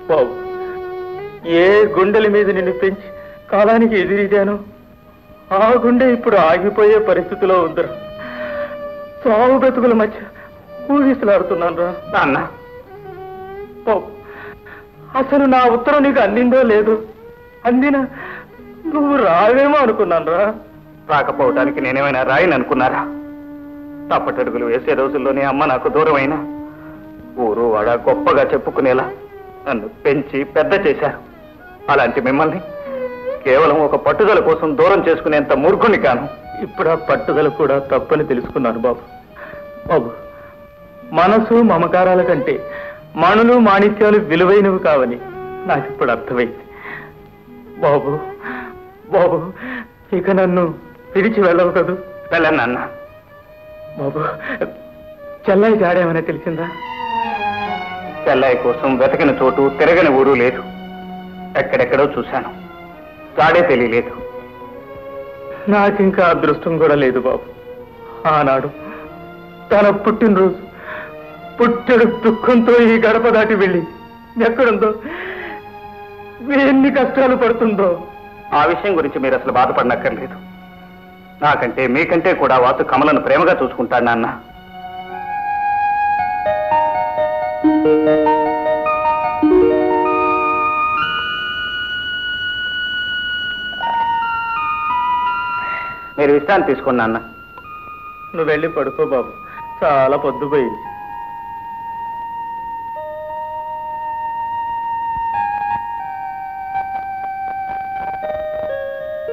బాబు, ఏ గుండెల మీద నిన్ను పెంచి కాలానికి ఎదిరిగాను ఆ గుండె ఇప్పుడు ఆగిపోయే పరిస్థితిలో ఉందిరా. సాగు బ్రతుకుల మధ్య ఊగిసలాడుతున్నాను రా నాన్న. బాబు, అసలు నా ఉత్తరం నీకు అందిందో లేదు. అందినా నువ్వు రావేమో అనుకున్నాను రా. రాకపోవటానికి నేనేమైనా రాయని అనుకున్నారా? తప్పటడుగులు వేసే రోజుల్లోనే అమ్మ నాకు దూరమైనా ఊరు వాడ గొప్పగా చెప్పుకునేలా నన్ను పెంచి పెద్ద చేశారు. అలాంటి మిమ్మల్ని కేవలం ఒక పట్టుదల కోసం దూరం చేసుకునేంత మూర్ఖుని కాను. ఇప్పుడు ఆ పట్టుదల కూడా తప్పని తెలుసుకున్నాను బాబు. బాబు, మనసు మమకారాల కంటే మణులు మాణిక్యాలు విలువైనవి కావని నాకు ఇప్పుడు అర్థమైంది. బాబు బాబు, ఇక నన్ను విడిచి వెళ్ళవు కదూ? వెళ్ళను నాన్న. బాబు, చెల్లాయి జాడేమన్నా తెలిసిందా? చెల్లాయి కోసం వెతకిన చోటు తిరగని ఊరు లేదు. ఎక్కడెక్కడో చూశాను, జాడే తెలియలేదు. నాకింకా అదృష్టం కూడా లేదు బాబు. ఆనాడు తన పుట్టినరోజు పుట్టెడు దుఃఖంతో ఈ గడప దాటి వెళ్ళి ఎక్కడుందో, ఎన్ని కష్టాలు పడుతుందో. ఆ విషయం గురించి మీరు అసలు బాధపడనక్కర్లేదు. నాకంటే మీకంటే కూడా వాసు కమలను ప్రేమగా చూసుకుంటాడు నాన్న. మీరు విశ్రాంతి తీసుకోండి నాన్న. నువ్వు వెళ్ళి పడుకో బాబు, చాలా పొద్దుపోయింది.